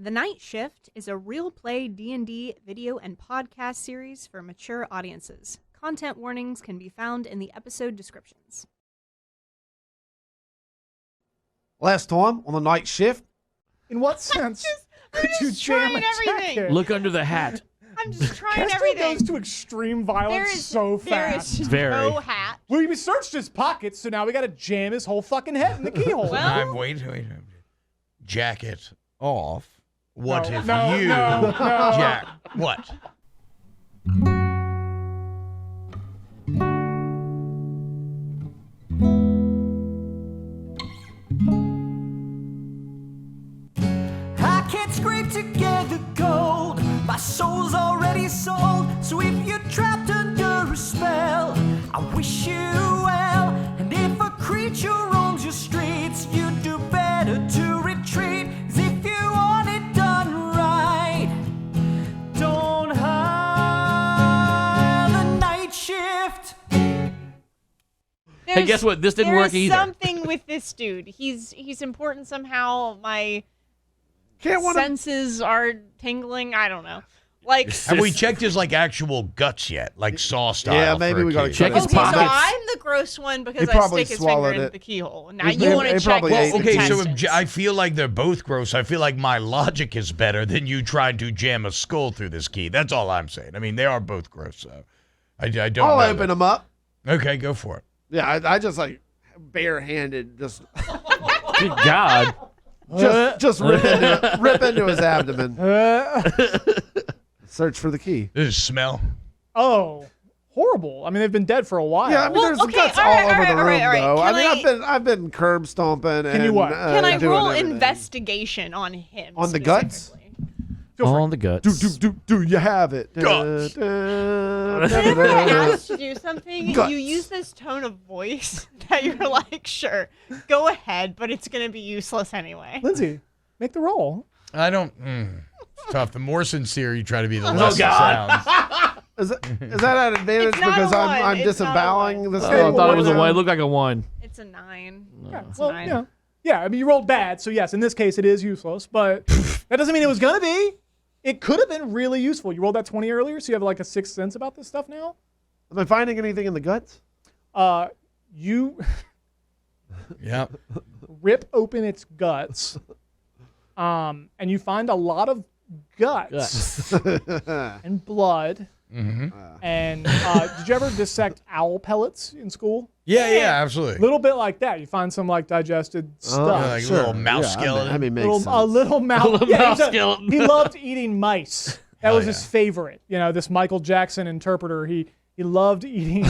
The Night Shift is a real-play D&D video and podcast series for mature audiences. Content warnings can be found in the episode descriptions. Last time on The Night Shift. In what sense could you jam a jacket? Look under the hat. I'm just trying Kester everything. goes to extreme violence so fast. Very. No hat. We searched his pockets, so now we got to jam his whole fucking head in the keyhole. Well, Wait. Jacket off. What if no, you jack? What? I can't scrape together gold. My soul's already sold. So if you're trapped under a spell, I wish you well. And if a creature roams your streets, you do better to retreat. 'Cause if you want it done right, don't hire the night shift. Hey, guess what? This didn't work either. There's something with this dude. He's important somehow. My senses are tingling. I don't know. Like, Have we checked his actual guts yet? Like Saw style? Yeah, maybe we gotta check his okay, so pockets. I'm the gross one because He I probably stick his finger swallowed in it. the keyhole. Now He- you want he to check probably his ate the Okay, so intestines. I feel like they're both gross. I feel like my logic is better than you trying to jam a skull through this key. That's all I'm saying. I mean, they are both gross. So I don't I'll know open that. them up. Okay, go for it. Yeah, I just barehanded, just Good God. rip into his abdomen. Search for the key. This is smell. Oh, horrible. I mean, they've been dead for a while. Yeah, I mean, Well, there's okay, guts all all right, over all the room, right, all right. though. I Can mean, I've been curb stomping. Can you what? Can I doing roll everything. investigation on him? On the guts? specifically? On the guts. Do you have it? Guts. Whenever I ask to do something, Guts. you use this tone of voice that you're like, sure, go ahead, but it's going to be useless anyway. Lindsay, make the roll. I don't. It's tough. The more sincere you try to be, the less it God. sounds. Is that an advantage It's not because a I'm one. It's not a disemboweling one. this Okay, thing? I thought it was a well, one. It looked like a one. It's a 9. Yeah, It's well, fine. yeah. I mean, you rolled bad, so yes, in this case, it is useless, but that doesn't mean it was going to be. It could have been really useful. You rolled that 20 earlier, so you have like a sixth sense about this stuff now. Am I finding anything in the guts? You Yeah. rip open its guts, and you find a lot of guts and blood. Mm-hmm. And did you ever dissect owl pellets in school? Yeah, absolutely. A little bit like that. You find some like digested stuff. like a little mouse skeleton. I mean, makes A sense. little mouse. Little yeah, mouse he's skeleton. He loved eating mice. That Hell was his favorite. You know, this Michael Jackson interpreter. He loved eating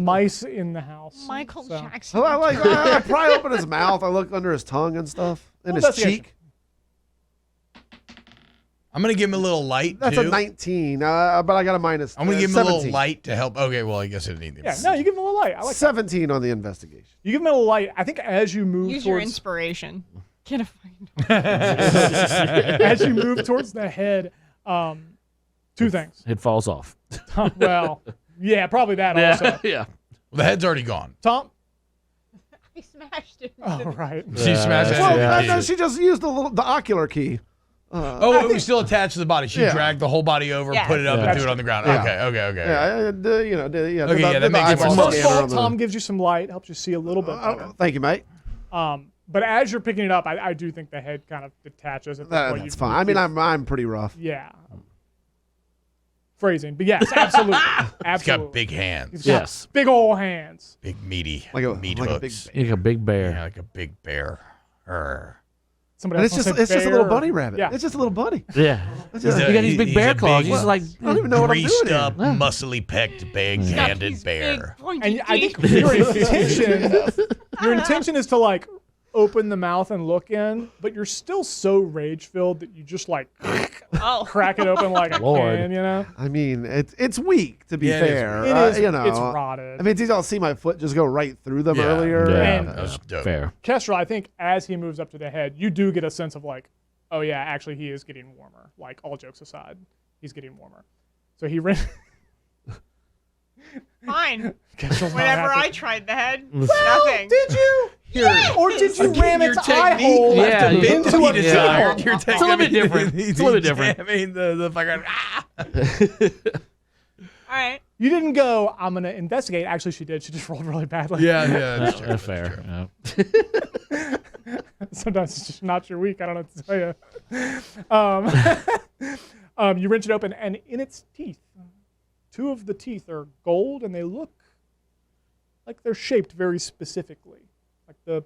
mice in the house. Michael So- Jackson. I pry open his mouth. I look under his tongue and stuff, and his Investigation. cheek. I'm going to give him a little light, That's too. a 19, but I got a minus. I'm going to give him a 17. little light to help. Okay, well, I guess I didn't need Yeah, this. no, you give him a little light. I like that. 17 on the investigation. You give him a little light. I think as you move Use your towards inspiration. Get a find. as you move towards the head, two things. It falls off. Well, yeah, probably that also. Yeah. Yeah. Well, the head's already gone. Tom. I smashed it. Oh, right. She smashed it. Well, Yeah. no, she just used the ocular key. Oh, it was still attached to the body. She Yeah. dragged the whole body over, Yeah. put it up, Yeah. and threw it on the ground. Yeah. Okay. Yeah, that makes more First sense. of all, Tom gives you some light, helps you see a little bit better. Thank you, mate. But as you're picking it up, I do think the head kind of detaches at the point. That's fine. I mean, I'm pretty rough. Yeah. Phrasing, but yes, absolutely. It's Absolutely. got big hands. He's got Yes. big old hands. Big meaty Like a meat big. hooks. Like a big bear. Yeah, like a big bear. Arr. Somebody And else it's wants to just a say little bear. bunny rabbit. Yeah. It's just a little bunny. Yeah. It's He's just- a- You got these big he's bear a claws. big- He's like, I don't even know what I'm Greased doing. up, here. muscly pecked, big-handed bear. And I think your intention is to like open the mouth and look in, but you're still so rage filled that you just like crack it open like a Lord. can, you know? I mean, it's weak to be Yeah, it is fair. It is. You know, It's rotted. I mean, did y'all see my foot just go right through them Yeah. earlier? Yeah. And- That was dope. fair. Kestrel, I think as he moves up to the head, you do get a sense of like, oh yeah, actually he is getting warmer. Like all jokes aside, he's getting warmer. So he ran. Fine. Kestrel's not Whenever happy. I tried the head, nothing. Did you? Yeah. Or did you Again, ram your its eye technique hole left Yeah, a bit into to a be desired. keyhole? Your It's a little bit different. It's a little bit different. I mean, the fucking. All right. You didn't go, I'm going to investigate. Actually, she did. She just rolled really badly. Yeah, that's true. that's Fair. true. Yeah. Sometimes it's just not your week. I don't know what to tell you. You wrench it open, and in its teeth, 2 of the teeth are gold, and they look like they're shaped very specifically, like the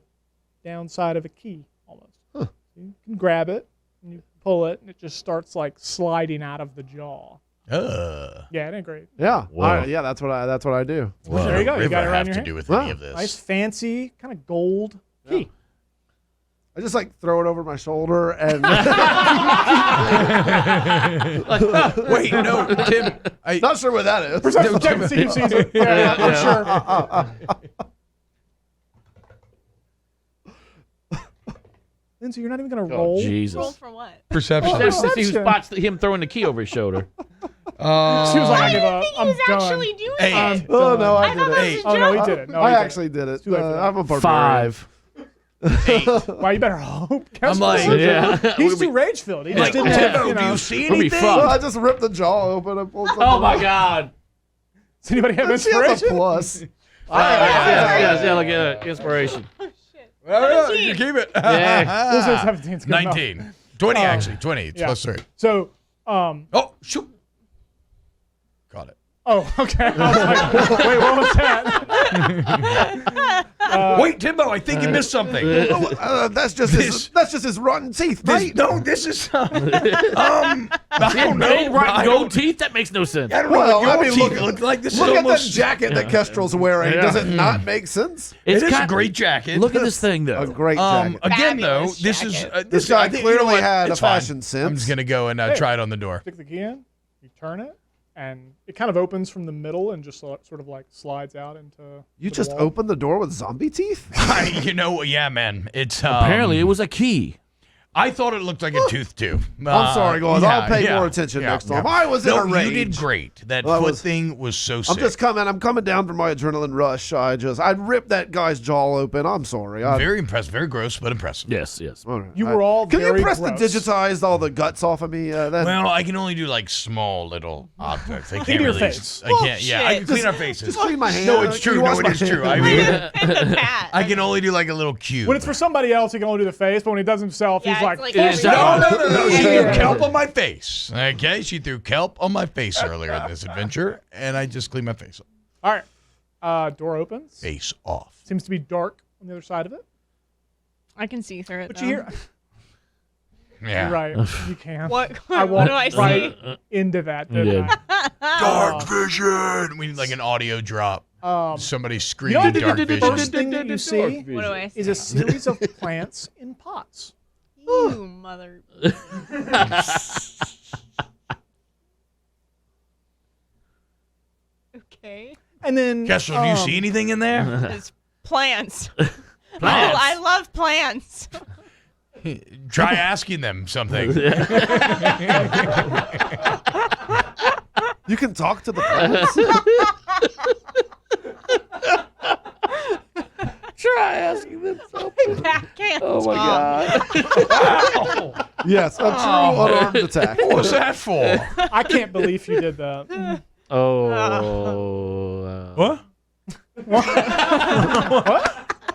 downside of a key almost. Huh. You can grab it, and you pull it, and it just starts like sliding out of the jaw. Yeah, it ain't great. Yeah. Whoa. Yeah, that's what I do. What There you does go. a You got it river around have your to hand? do with Wow. any of this? Nice, fancy, kind of gold key. I just like throw it over my shoulder and Wait, no, Tim. not sure what that is. Perception check to see who sees it. Yeah, I'm sure. Lindsay, you're not even going to roll? Roll Jesus. for what? Perception. Just to see who Perception. spots him throwing the key over his shoulder. She was like, I give up. I'm He's done. actually doing Hey. it. Oh no, I did thought it. that Hey. was a Oh, no, he joke. did it. No, I he did it. actually did it. too late for that. I'm a barbarian. 5. 8. Well, you better hope. I'm like, Yeah. He's too rage-filled. He just like, didn't Timbo, have, you do you know. see We'll be anything? fucked. Well, I just ripped the jaw open and pulled something Oh my out. God. Does anybody have She has a inspiration? plus. Yeah, like inspiration. Oh, shit. All right, you keep it. Yeah. We'll say 17 's good enough. 19. 20, actually. 20. It's yeah. plus 3. So, Oh, shoot. Got it. oh, okay. I was like, wait, what was that? Wait, Timbo, I think you missed something. That's just his rotten teeth, This, mate. no, this is. I don't know. Ain't right, I gold don't, teeth? That makes no sense. I don't know Well, what I your mean, teeth look like. This Look is at the almost. jacket that Kestrel's wearing. Yeah. Does it not make sense? It is a kind- great jacket. Look at this thing, though. A great jacket. Again, though, Fabulous this is jacket. This guy I think, you know clearly what? had a It's fine. fashion sense. I'm just gonna go and try it on the door. Stick the key in, you turn it, and it kind of opens from the middle and just sort of like slides out into. You the just wall. opened the door with zombie teeth? You know, yeah, man. It's Apparently, it was a key. I thought it looked like a tooth too. I'm sorry, guys. I'll pay more attention next time. I was in a You did rage. great. That Well, I foot was- thing was so sick. I'm coming down from my adrenaline rush. I ripped that guy's jaw open. I'm sorry. Very impressed. Very gross, but impressive. Yes, yes. All right. You were all Can very you press gross. the digitize all the guts off of me? Well, I can only do like small little objects. I can't your really. face. I can't. Yeah, I can clean our faces. Just clean my hand. No, it's Can true. you wash No, my it is true. I hand? mean, And the cat. I can only do like a little cube. When it's for somebody else, he can only do the face, but when he does himself, Yeah, he's it's like, like full every- stop. No. She Yeah. threw kelp on my face. Okay, she threw kelp on my face earlier in this adventure, and I just cleaned my face off. All right. Door opens. Face off. Seems to be dark on the other side of it. I can see through it. But though. you hear. Yeah. You're right. You can. What? I What walked do I see? right into that, didn't Yeah. Dark vision. We need like an audio drop. I? Somebody You screaming know, dark the vision. first thing that you see What do I see? is a series of plants in pots. You mother. Okay. And then. Kestrel, do you see anything in there? It's plants. Plants. I love plants. Try asking them something. You can talk to the plants. Try asking them something. Backhand. Oh, my God. Yes, a true unarmed attack. What was that for? I can't believe you did that. Oh. What?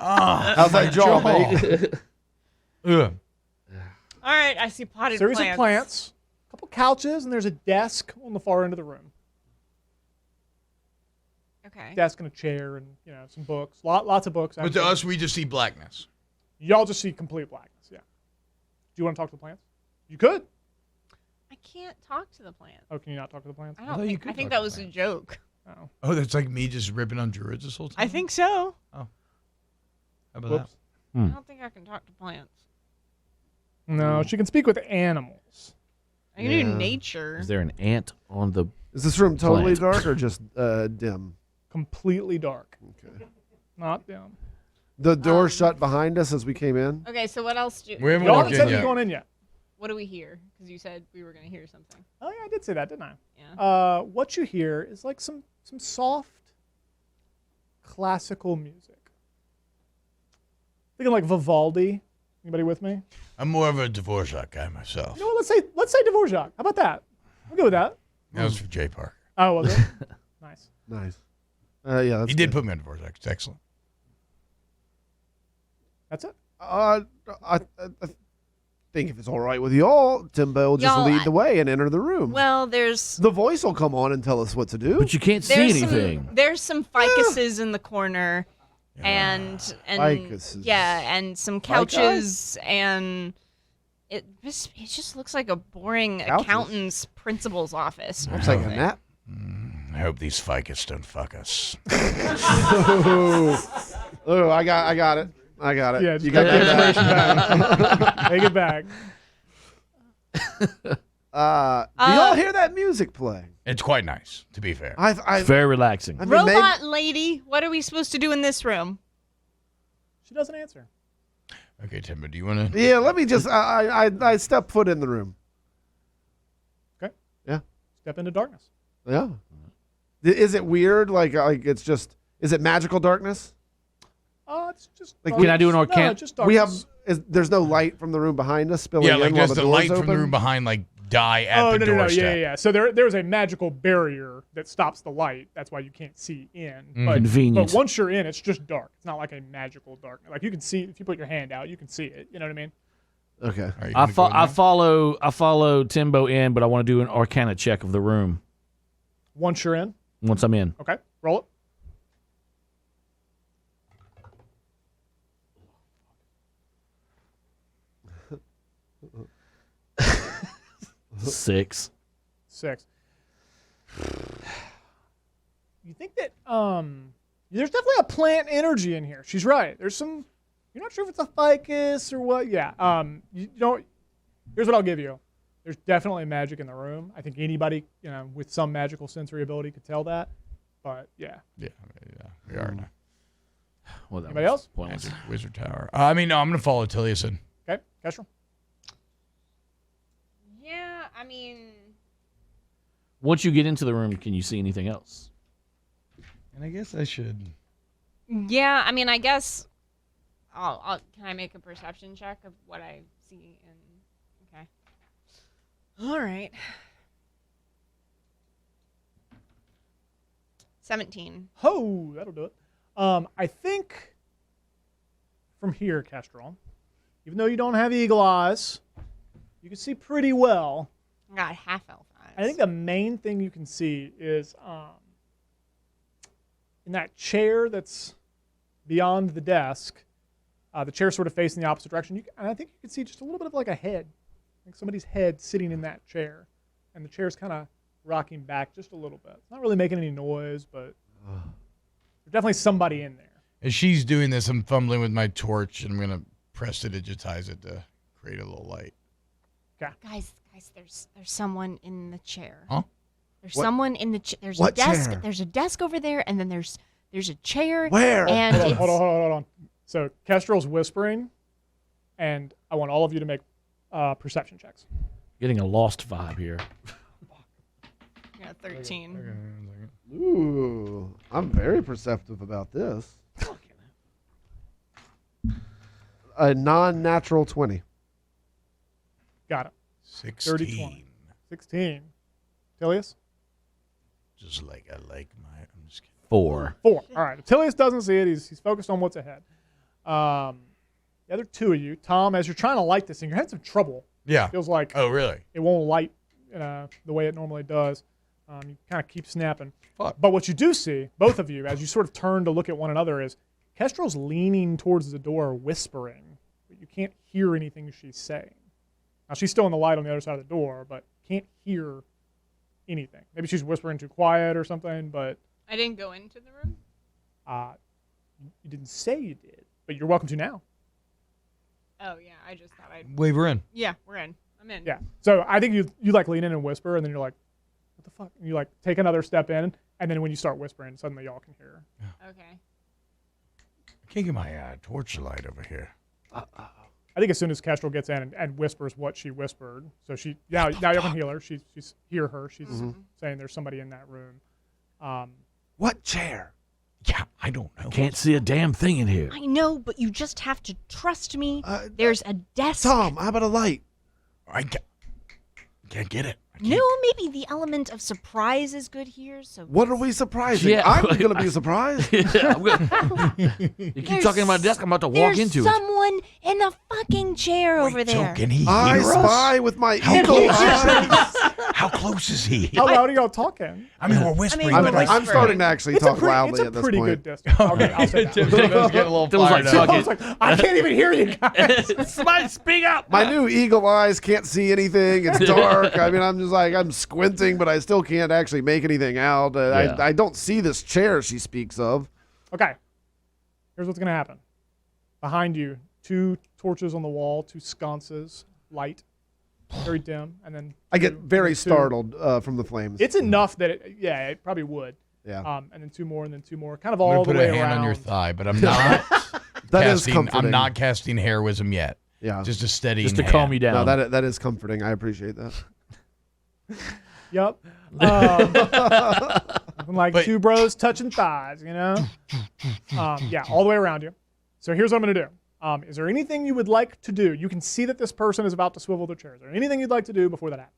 How's that jaw, mate? Ugh. All right, I see potted Series plants. of plants, a couple couches, and there's a desk on the far end of the room. Okay. Desk and a chair, and some books. Lots of books. But to us, we just see blackness. y'all just see complete blackness. Yeah. Do you want to talk to the plants? You could. I can't talk to the plants. Oh, can you not talk to the plants? I thought don't you think. could I think talk that to was a plants. joke. Oh. Oh, that's like me just ripping on druids this whole time? I think so. How about Whoops. I don't think I can talk to plants. No, she can speak with animals. I can do nature. Is there an ant on the... Is this room totally Plant. dark or just dim? Completely dark. Okay. Not dim. The door shut behind us as we came in. Okay, so what else do? that? We haven't Y'all walked haven't said in you're yet. going in yet. What do we hear? Because you said we were going to hear something. Oh yeah, I did say that, didn't I? Yeah. What you hear is like some soft classical music. Thinking like Vivaldi. Anybody with me? I'm more of a Dvorak guy myself. You know what? Let's say Dvorak. How about that? I'm good with that. That was for Jay Parker. Oh, was it? Nice. Nice. Yeah, that's He did good. put me on Dvorak. It's excellent. That's it. I think if it's all right with y'all, Timbo will just Y'all, lead the way and enter the room. Well, there's The voice will come on and tell us what to do. But you can't see anything. There's some ficuses in the corner, and Ficuses. yeah, and some couches, and it just looks like a boring Couches? accountant's principal's office. Looks like a nap. I hope these ficus don't fuck us. Oh, I got it. Yeah, just you got take that back. Take it back. Do y'all hear that music play? It's quite nice, to be fair. I Very relaxing. I mean, Robot lady, what are we supposed to do in this room? She doesn't answer. Okay, Timbo, do you want to? yeah, let me just. I step foot in the room. Okay. Yeah. Step into darkness. Yeah. Is it weird? Like it's just. Is it magical darkness? It's just. Like, darkness. can I do an arcana? No, just darkness. There's no light from the room behind us spilling Yeah, in like while does the the door's light from the open? room behind like die at Oh, the no. doorstep? Yeah. So there's a magical barrier that stops the light. That's why you can't see in. But, Convenient. But once you're in, it's just dark. It's not like a magical darkness. Like you can see if you put your hand out, you can see it. You know what I mean? Okay. Are you I gonna go in now? follow Timbo in, but I want to do an arcana check of the room Once you're in. once I'm in. Okay. Roll it. 6. 6. You think that there's definitely a plant energy in here. She's right. There's some. You're not sure if it's a ficus or what. Yeah. You don't. Here's what I'll give you. There's definitely magic in the room. I think anybody, with some magical sensory ability could tell that. But yeah. Yeah, we are now. Well, that Anybody was else? pointless. Magic Wizard Tower. I mean, no, I'm gonna follow Tiliason. Okay. Kestrel. Yeah, I mean, Once you get into the room, can you see anything else? And I guess I should. yeah, I mean, I guess. Can I make a perception check of what I see in? Okay. All right. 17. Oh, that'll do it. I think from here, Kestrel, even though you don't have eagle eyes, you can see pretty well. I got half elf eyes. I think the main thing you can see is in that chair that's beyond the desk, the chair sort of facing the opposite direction. And I think you can see just a little bit of like a head, like somebody's head sitting in that chair. And the chair's kind of rocking back just a little bit. It's not really making any noise, but there's definitely somebody in there. As she's doing this, I'm fumbling with my torch, and I'm gonna prestidigitize it to create a little light. Guys, there's someone in the chair. Huh? There's What? someone in the chair. There's What a desk. chair? There's a desk over there, and then there's a chair. Where? And it's, Hold on. So Kestrel's whispering, and I want all of you to make perception checks. Getting a lost vibe here. yeah, 13. Ooh, I'm very perceptive about this. A non-natural 20. Got it. 16. 30-20. 16. Tilius? Just like I like my. I'm just kidding. 4. 4. All right. Tilius doesn't see it. He's focused on what's ahead. The other two of you, Tom, as you're trying to light this thing, you're having some trouble. Yeah. Feels like Oh, really? it won't light the way it normally does. You kind of keep snapping. Fuck. But what you do see, both of you, as you sort of turn to look at one another, is Kestrel's leaning towards the door, whispering, but you can't hear anything she's saying. Now, she's still in the light on the other side of the door, but can't hear anything. Maybe she's whispering too quiet or something, but I didn't go into the room. you didn't say you did. But you're welcome to now. Oh yeah, I just thought I'd. Wave her in. Yeah, we're in. I'm in. Yeah. So I think you like lean in and whisper, and then you're like, what the fuck? And you like take another step in, and then when you start whispering, suddenly y'all can hear. Okay. I can't get my torchlight over here. I think as soon as Kestrel gets in and whispers what she whispered, so she now you can hear her. She's hear her. She's saying there's somebody in that room. What chair? Yeah, I don't know. Can't see a damn thing in here. I know, but you just have to trust me. There's a desk. Tom, how about a light? I can't get it. No, maybe the element of surprise is good here. So What are we surprising? Yeah. I'm going to be surprised. You keep talking about my desk, I'm about to walk there's into it. someone in the fucking chair over there. So can he I hear us? spy with my How eagle close eyes. How close is he? How loud are y'all talking? I mean, we're whispering, I mean, but like, I'm starting to actually talk loudly it's a at this pretty point. good distance. Okay, I'll say that. Tim's getting a little Tim was like, fired up. fuck I was like, I can't even hear you guys. Somebody speak up. My new eagle eyes can't see anything. It's dark. I mean, I'm just like, I'm squinting, but I still can't actually make anything out. Yeah. I don't see this chair she speaks of. Okay, here's what's gonna happen. Behind you, 2 torches on the wall, 2 sconces, light, very dim, and then I get very 2. startled from the flames. It's enough that it probably would. Yeah. And then 2 more, and then 2 more, kind of I'm all gonna the put way a hand around. on your thigh, but I'm not That is casting. comforting. I'm not casting heroism yet. Yeah. Just a steady. Just to calm you down. No, that is comforting. I appreciate that. Yep. Like But- 2 bros touching thighs, you know? Yeah, all the way around you. So here's what I'm going to do. Is there anything you would like to do? You can see that this person is about to swivel their chair. Is there anything you'd like to do before that happens?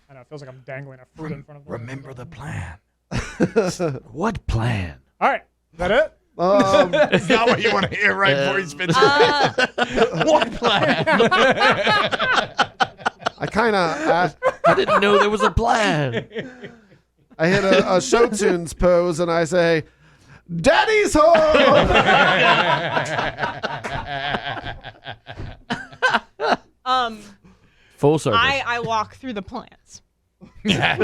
I know, it feels like I'm dangling a fruit in front of them. Remember the plan. What plan? All right. Is that it? It's not what you want to hear right before he spits it. What plan? I kind of I didn't know there was a plan. I hit a show tunes pose and I say, "Daddy's home." Full circle. I walk through the plants. Yes.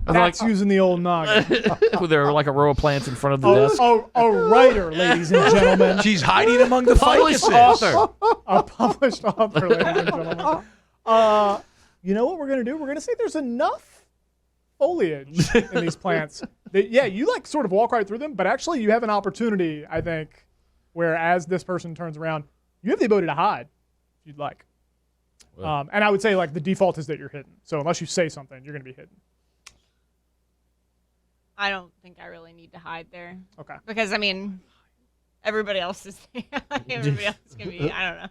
That's using the old noggin. There are like a row of plants in front of the desk. A writer, ladies and gentlemen. She's hiding among the Published ficuses. author. A published author, ladies and gentlemen. You know what we're going to do? We're going to say there's enough foliage in these plants that, yeah, you like sort of walk right through them, but actually you have an opportunity, I think, where as this person turns around, you have the ability to hide if you'd like. And I would say, like, the default is that you're hidden. So unless you say something, you're going to be hidden. I don't think I really need to hide there. Okay. Because, I mean, everybody else is there. Everybody else is going to be, I don't know.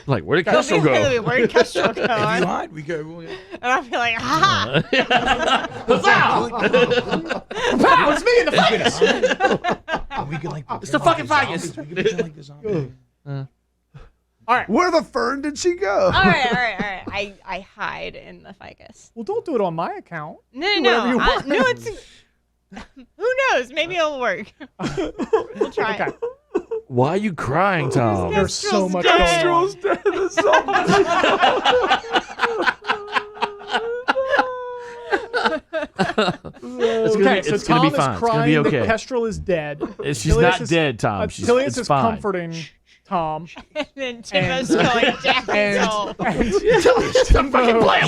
Like, where did It'll Kestrel be go? really weird. Kestrel go If you on. hide, we go. Well, yeah. And I'll be like, ha! Wow, it's me in the face! We could like. It's the fucking ficus. We could pretend like the zombie. All right. Where the fern did she go? All right. I hide in the ficus. Well, don't do it on my account. No, whatever you want. no, it's... Who knows? Maybe it'll work. We'll try Okay. it. Why are you crying, Tom? There's so Kestrel's much dead. going on. It's Okay, it's so gonna Tom be fine. is It's crying gonna be that okay. Kestrel is dead. She's not dead, Tom. Tilius It's is fine. comforting Tom. And then Timbo's going, Jack is home.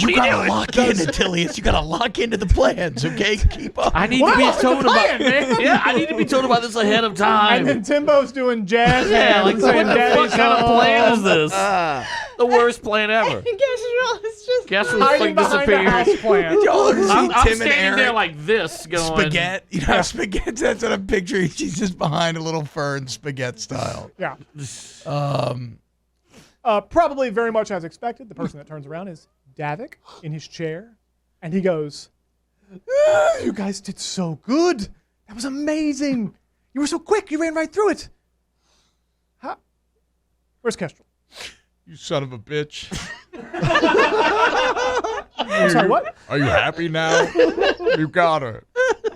You gotta lock in, Attilius. You gotta lock into the plans, okay? Keep up. I need to be told about. Yeah, I need to be told about this ahead of time. And then Timbo's doing jazz Yeah, hands like and what saying, the fuck "Daddy's kind of home." plan is this? The worst plan ever. Kestrel is just... Kestrel Hiding behind the house disappeared. plant. Y'all ever I'm seen Tim and standing Eric? there like this, going. Spaghetti. You know, spaghetti. That's what I'm picturing. She's just behind a little fern, spaghetti style. Yeah. Um, Probably very much as expected. The person that turns around is Davik in his chair, and he goes, "You guys did so good. That was amazing. You were so quick. You ran right through it." Huh? Where's Kestrel? you son of a bitch. I'm sorry, what? Are you happy now? You got her.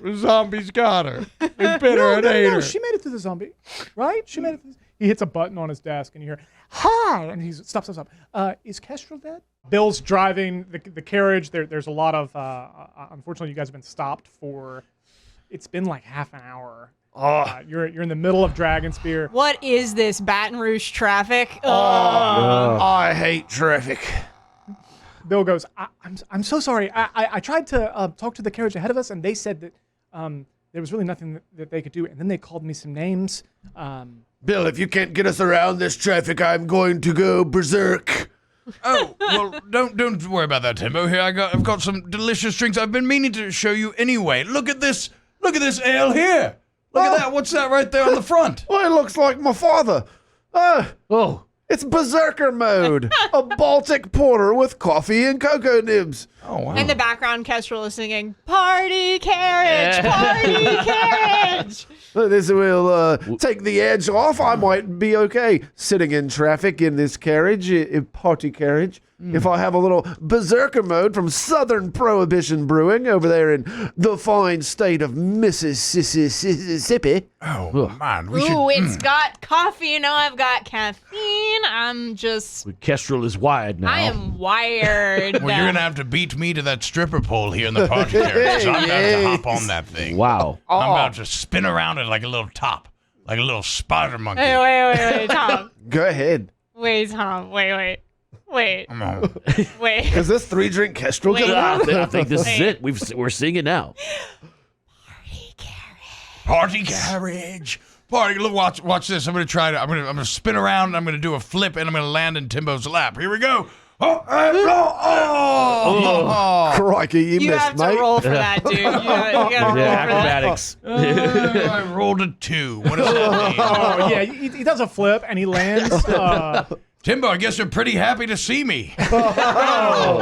The zombies got her. They bit her and ate her. She made it through the zombie, right? She made it through. He hits a button on his desk, and you hear, "Hi!" And he's stop. Is Kestrel dead? Bill's driving the carriage. There's a lot of. Unfortunately, you guys have been stopped for. It's been like half an hour. You're in the middle of Dragonspear. What is this, Baton Rouge traffic? I hate traffic. Bill goes, I'm so sorry. I tried to talk to the carriage ahead of us, and they said that there was really nothing that they could do. And then they called me some names. Bill, if you can't get us around this traffic, I'm going to go berserk. Oh, well, don't worry about that, Timbo. Here, I've got some delicious drinks I've been meaning to show you anyway. Look at this ale here. Look at that. What's that right there on the front? Well, it looks like my father. Oh, It's berserker mode. A Baltic porter with coffee and cocoa nibs. Oh, wow. In the background, Kestrel is singing, "Party carriage, party carriage." This will take the edge off. I might be okay sitting in traffic in this carriage, party carriage. If I have a little berserker mode from Southern Prohibition Brewing over there in the fine state of Mississippi. Oh, man. We Ooh, should... it's got coffee. Now I've got caffeine. I'm just, Kestrel is wired now. I am wired. Well, you're going to have to beat me to that stripper pole here in the party carriage. I'm about to hop on that thing. Wow. I'm about to spin around it like a little top, like a little spider monkey. Hey, wait, Tom. Go ahead. Wait, Tom. Wait. Come on. Wait. Is this 3-drink Kestrel Wait. coming out? I think this is Wait. it. We're seeing it now. Party carriage. Party. Look, watch this. I'm gonna spin around and I'm gonna do a flip and I'm gonna land in Timbo's lap. Here we go. Oh. Crikey, you You missed, have to mate. roll for that, dude. You gotta roll for that. Acrobatics. I rolled a 2. What does that mean? Oh yeah, he does a flip and he lands. Timbo, I guess you're pretty happy to see me. Wrong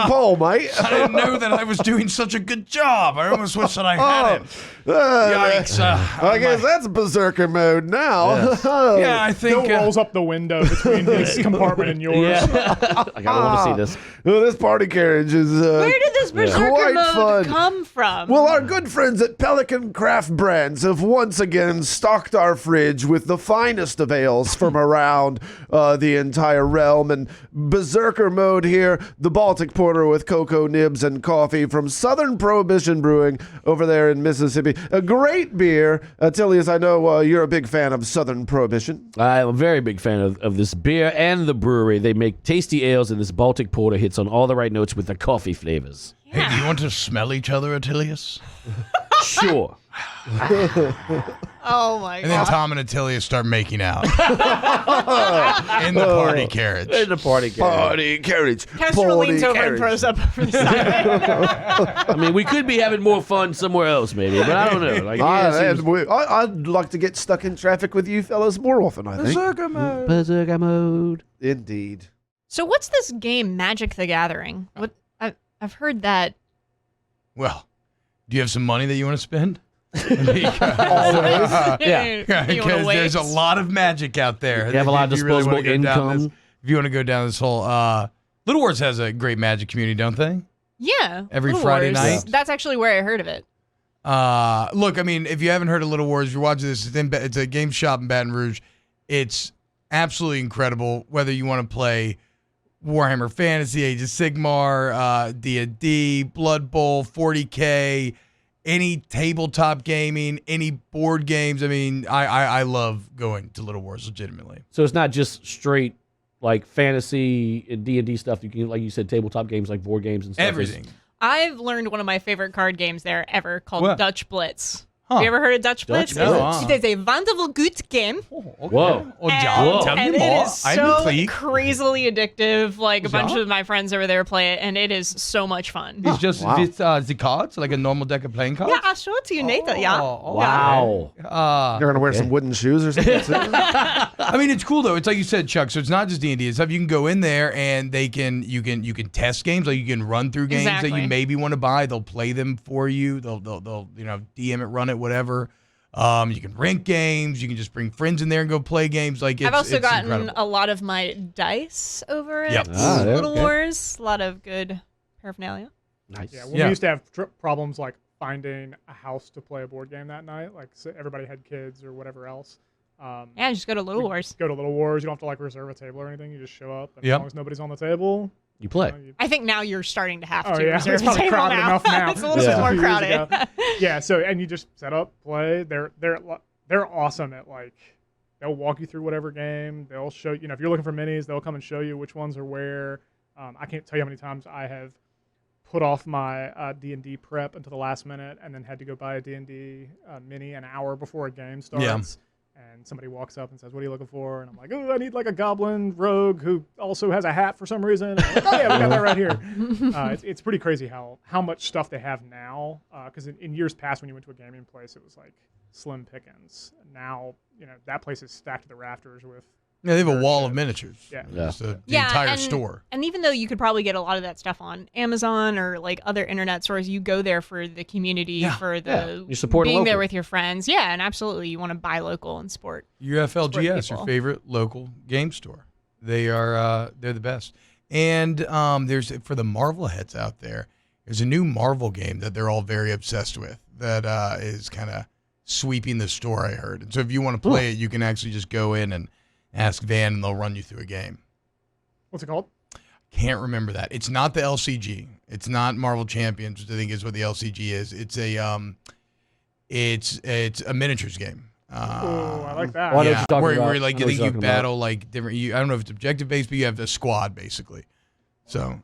pole, mate. I didn't know that I was doing such a good job. I almost wish that I hadn't. Yikes. I guess that's berserker mode now. Yeah, I think... Bill rolls up the window between his compartment and yours. Yeah. I kind of want to see this. Well, this party carriage is Where did this berserker quite mode fun. come from? Well, our good friends at Pelican Craft Brands have once again stocked our fridge with the finest of ales from around the entire realm. And berserker mode here, the Baltic Porter with cocoa nibs and coffee from Southern Prohibition Brewing over there in Mississippi. A great beer. Tilius, I know you're a big fan of Southern Prohibition. I'm a very big fan of this beer and the brewery. They make tasty ales, and this Baltic Porter hits on all the right notes with the coffee flavors. Hey, do you want to smell each other, Attilius? Sure. Oh my And then god. Tom and Attilius start making out. In the party carriage. In the party carriage. Party carriage. Kestrel leans over and carriage. throws up over the side. I mean, we could be having more fun somewhere else, maybe, but I don't know. Like, yeah, it seems- I'd like to get stuck in traffic with you fellas more often, I think. Berserker mode. Indeed. So what's this game, Magic the Gathering? What I've heard that. Well, do you have some money that you want to spend? Yeah. Because there's a lot of magic out there. You have a lot of If you really wanna disposable go down income. if you want to go down this whole... Little Wars has a great magic community, don't they? Yeah. Every Little Friday Wars. night? That's actually where I heard of it. Look, I mean, if you haven't heard of Little Wars, you're watching this. It's a game shop in Baton Rouge. It's absolutely incredible. Whether you want to play Warhammer Fantasy, Age of Sigmar, D&D, Blood Bowl, 40K, any tabletop gaming, any board games. I mean, I love going to Little Wars legitimately. So it's not just straight like fantasy and D&D stuff. You can, like you said, tabletop games like board games and stuff. Everything. I've learned one of my favorite card games there ever called What? Dutch Blitz. Huh. Have you ever heard of Dutch Blitz? Blitz? No. It is a wonderful good game. Whoa. Oh, And, John, tell and me it more. is I'm so intrigued. crazily addictive. Like a bunch Yeah? of my friends over there play it, and it is so much fun. It's just Wow. with the cards, like a normal deck of playing cards? Yeah, I'll show it to you later. Yeah. Wow. You're gonna wear some wooden shoes or something too? I mean, it's cool though. It's like you said, Chuck. So it's not just D&D and stuff. You can go in there and you can test games. Like you can run through games that Exactly. you maybe want to buy. They'll play them for you. They'll DM it, run it, whatever. You can rent games. You can just bring friends in there and go play games. Like I've also gotten incredible. a lot of my dice over at Yep. Ah, yeah, Little okay. Wars. A lot of good paraphernalia. Nice. Yeah, Yeah. we used to have problems like finding a house to play a board game that night. Like so everybody had kids or whatever else. Yeah, just go to Little Wars. Go to Little Wars. You don't have to like reserve a table or anything. You just show up. And Yep. as long as nobody's on the table, You play. you- I think now you're starting to have Oh, to yeah. reserve It's a probably table crowded now. enough now. It's a little Yeah. bit more A few years crowded. yeah. So and you just set up, play. They're awesome at like they'll walk you through whatever game. They'll show you know if you're looking for minis, they'll come and show you which ones are where. I can't tell you how many times I have put off my D&D prep until the last minute and then had to go buy a D&D mini an hour before a game starts. Yeah. and somebody walks up and says, "What are you looking for?" And I'm like, "Oh, I need like a goblin rogue who also has a hat for some reason." And I'm like, "Oh yeah, we got that right here." It's pretty crazy how much stuff they have now. Because in years past, when you went to a gaming place, it was like slim pickings. Now, that place is stacked to the rafters with. Yeah, they have a wall of miniatures. Yeah. Just the entire store. And even though you could probably get a lot of that stuff on Amazon or like other internet stores, you go there for the community, for the You support being local. there with your friends. Yeah, and absolutely, you want to buy local and support. UFLGS, people. your favorite local game store. They are they're the best. And there's for the Marvel heads out there. There's a new Marvel game that they're all very obsessed with that is kind of sweeping the store. I heard. And so if you want to play it, you can actually just go in and ask Van, and they'll run you through a game. What's it called? Can't remember that. It's not the LCG. It's not Marvel Champions, which I think is what the LCG is. It's a miniatures game. Oh, I like that. Oh, I know what you're talking where about. like I you know think what you you're talking battle like different. I don't know if it's objective based, but you have a squad basically. So,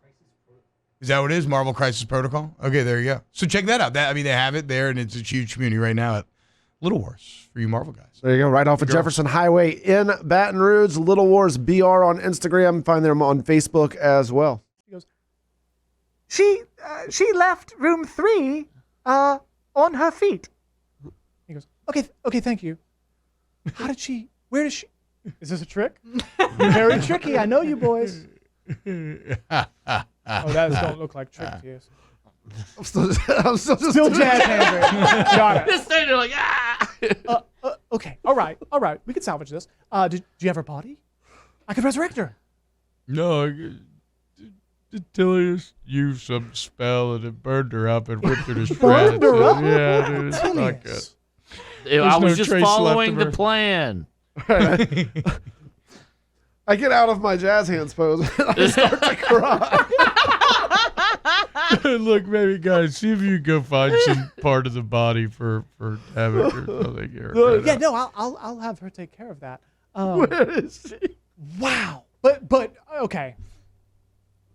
is that what it is? Marvel Crisis Protocol. Okay, there you go. So check that out. They have it there, and it's a huge community right now at Little Wars for you Marvel guys. There you go, right off of Jefferson Highway in Baton Rouge. Little Wars BR on Instagram. Find them on Facebook as well. He goes, She left room 3 on her feet. He goes, okay, thank you. Where does she? Is this a trick? Very tricky. I know you boys. Oh, that don't look like trick to you. I'm still Jazz hands. Right? Got it. Just standing there like, ah! Okay, all right. We can salvage this. Did you have her body? I could resurrect her. No, Tilius used some spell and it burned her up and ripped her to shreds. Burned her up? Yeah, dude, it's not good. I was no just trace left following of the her. plan. I get out of my jazz hands pose and I start to cry. Look, maybe guys, see if you can go find some part of the body for Havoc or something here. Yeah, no, I'll have her take care of that. Where is she? Wow. But okay.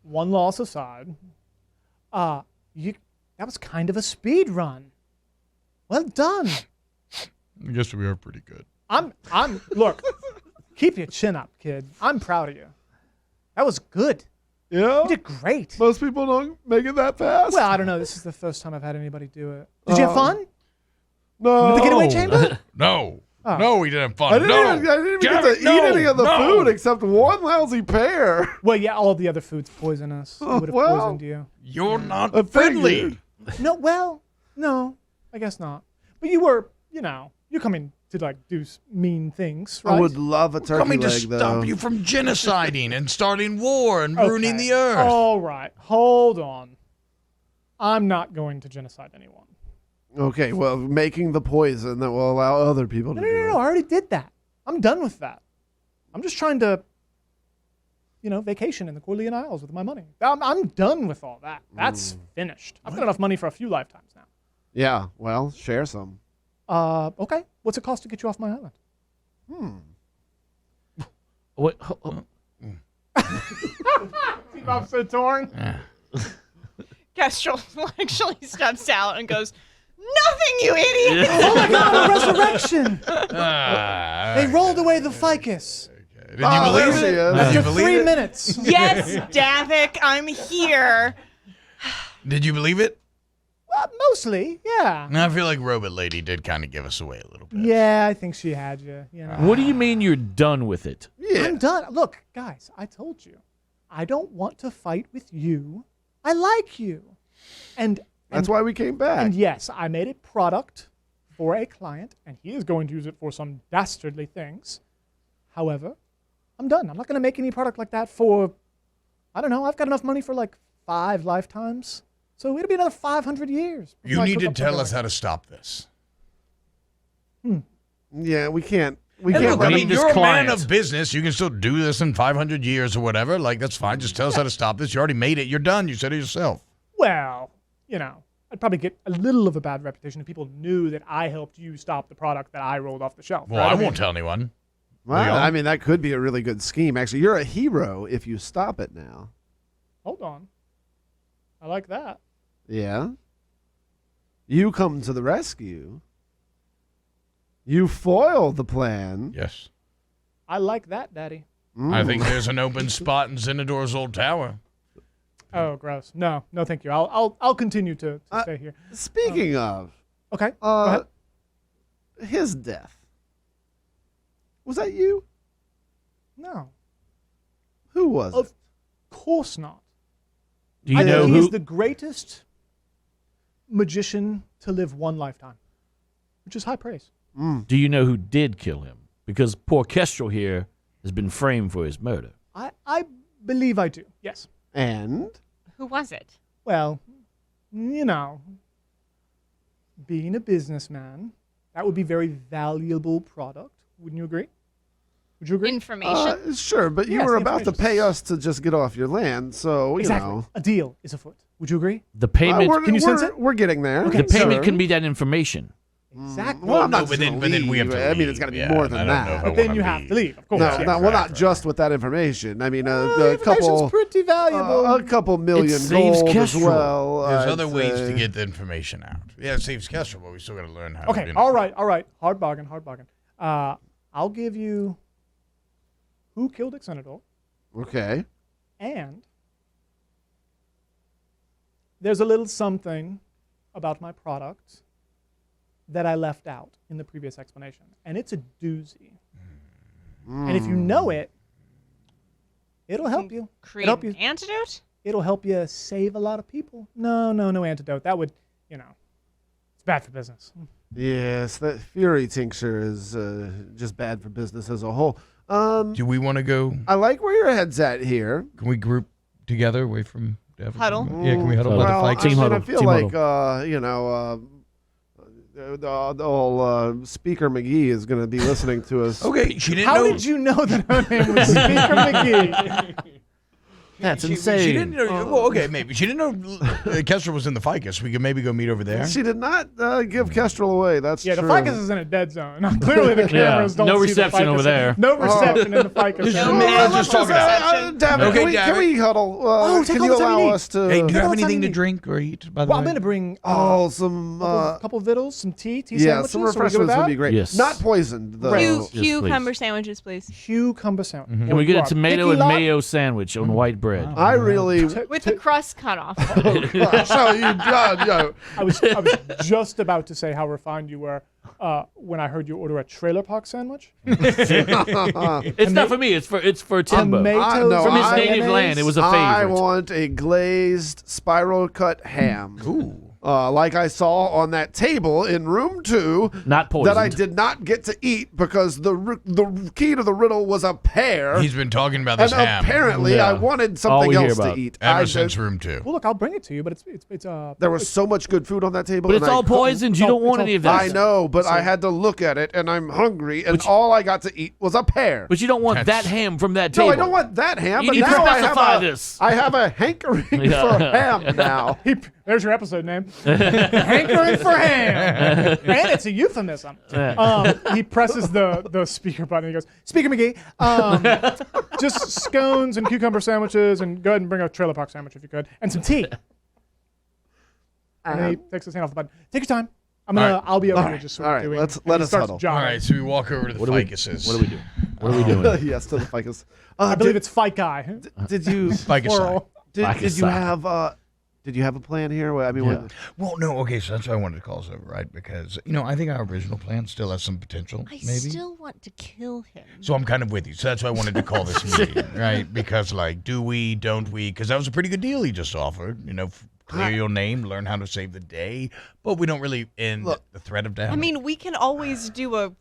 One loss aside, that was kind of a speed run. Well done. I guess we are pretty good. Look, keep your chin up, kid. I'm proud of you. That was good. Yeah? You did great. Most people don't make it that fast. Well, I don't know. This is the first time I've had anybody do it. Did you have fun? no. The Getaway Chamber? No. Oh. No, we didn't have fun. I didn't even get to eat any of the food except one lousy pear. Well, yeah, all of the other food's poisonous. It would have well. poisoned you. You're not I friendly. figured. No, I guess not. But you were, you're coming to like do mean things, right? I would love a turkey Coming to leg, stop though. you from genociding and starting war and ruining the earth. All right, hold on. I'm not going to genocide anyone. Okay, well, making the poison that will allow other people to No, do I it. already did that. I'm done with that. I'm just trying to, vacation in the Corleone Isles with my money. I'm done with all that. That's finished. I've got enough money for a few lifetimes now. Yeah, well, share some. Okay. What's it cost to get you off my island? Wait, I'm so torn. Kestrel actually steps out and goes, "Nothing, you idiot!" Oh my God, a resurrection! They rolled away the ficus. Did you believe there she it? is. Did you After believe 3 it? minutes. Yes, Davik, I'm here. Did you believe it? Mostly, yeah. I feel like Robot Lady did kind of give us away a little bit. Yeah, I think she had you. what do you mean you're done with it? Yeah. I'm done. Look, guys, I told you. I don't want to fight with you. I like you. And That's why we came back. And yes, I made a product for a client, and he is going to use it for some dastardly things. However, I'm done. I'm not going to make any product like that for, I don't know, I've got enough money for like 5 lifetimes. So it'll be another 500 years. You need to tell us how to stop this. Yeah, we can't. We And can't. look, I let mean, him- you're a man client. of business. You can still do this in 500 years or whatever. Like, that's fine. Just tell us how to stop this. You already made it. You're done. You said it yourself. Well, I'd probably get a little of a bad reputation if people knew that I helped you stop the product that I rolled off the shelf. Well, right? I mean, won't tell anyone. Well, Leon? I mean, that could be a really good scheme. Actually, you're a hero if you stop it now. Hold on. I like that. Yeah. You come to the rescue. You foil the plan. Yes. I like that, Daddy. I think there's an open spot in Zenador's old tower. Oh, gross. No, thank you. I'll continue to stay here. Speaking of, Okay. Go ahead. his death. Was that you? No, Who was Of it? course not. Do you I know think he is who? the greatest magician to live one lifetime, which is high praise. Do you know who did kill him? Because poor Kestrel here has been framed for his murder. I believe I do. Yes. And Who was it? Well, you know, being a businessman, that would be very valuable product. Wouldn't you agree? Would you agree? Information. sure, but you Yes, were the about to information. pay us to just get off your land, so you Exactly. know. A deal is afoot. Would you agree? The payment. we're, Can you sense we're- it? We're getting there. Okay, the payment Sure. can be that information. Exactly. Well, I'm not No, but just gonna then we have leave. to I mean, it's got to be leave. more Yeah, than I don't know that. if I But then wanna you have to leave. leave, of course. No, yeah. well, not just with that information. I mean, a Information's couple, pretty valuable. a couple million saves gold as Kestrel. well. There's I'd other ways to say. get the information out. Yeah, it saves Kestrel, but we still got to learn how to Okay, do it. all right. Hard bargain. I'll give you who killed Xenador, Okay. and there's a little something about my product that I left out in the previous explanation, and it's a doozy. And if you know it, it'll help you. Create It'll help an you. antidote? It'll help you save a lot of people. No antidote. That would, it's bad for business. Yes, that Fury tincture is just bad for business as a whole. Do we want to go? I like where your head's at here. Can we group together away from everything? Huddle. Yeah, can we huddle? Well, Let the Well, fight I, Team mean, I huddle, feel team like the whole Speaker McGee is going to be listening to us. Okay, she didn't How know. did you know that her name was Speaker McGee? That's She insane. didn't know. Well, okay, maybe she didn't know Kestrel was in the ficus. We could maybe go meet over there. She did not give Kestrel away. That's Yeah, the true. ficus is in a dead zone. Clearly, the cameras don't no see the reception ficus. over there. No reception in the ficus. No, Well, maybe let's let's just talk about it. Davin, Okay, can we huddle? take Can all you the time you allow need. us to? Hey, do you Take have all the time anything you to need. drink or eat? By the Well, way, I'm going to bring some couple vittles, some tea yeah, sandwiches. some Are we good with refreshments would that? be great. Yes. Not poisoned though. Right. Few Yes, cucumber please. sandwiches, please. Cucumber sandwich. Can we get You a are tomato picky and lot. mayo sandwich on white bread? I really. With the crust cut off. So you, I was just about to say how refined you were when I heard you order a trailer park sandwich. It's not for me. It's for Timbo. Tomatoes no, From his I- native land, it was a I favorite. want a glazed spiral cut ham. ooh, Like I saw on that table in room 2 Not poisoned. that I did not get to eat because the key to the riddle was a pear. he's been talking about And this ham apparently Yeah. I wanted All something we hear else to about. eat. ever I since did- room 2. Well, look, I'll bring it to you, but it's There was so much good food on that table. But and it's I all couldn't- poisoned. You it's all- don't want it's any of all- that. I know, but I had to look at it, and I'm hungry, and all I got to eat was a pear. But you don't want That's- that ham from that table. No, I don't want that ham. You but need to now specify I have this. I have a hankering Yeah. for ham now. There's your episode name. Hankering for ham. And it's a euphemism. He presses the speaker button and he goes, Speaker McGee, just scones and cucumber sandwiches, and go ahead and bring a trailer park sandwich if you could, and some tea. And then he takes his hand off the button. Take your time. I'll be over here just sort of doing. let and he us starts huddle. All jogging. right, so we walk over to the ficuses. What are we doing? What are we doing? Yes, to the ficus. I believe it's fight guy. Did you Ficus. Plural. did you have a plan here? Well, I mean, Yeah. Well, no, okay, so that's why I wanted to call us over, right? Because, I think our original plan still has some potential, I maybe. still want to kill him. So I'm kind of with you. So that's why I wanted to call this meeting, right? Because, do we, don't we? Because that was a pretty good deal he just offered. Clear your name, learn how to save the day, but we don't really end the threat of damage. I mean, we can always do a,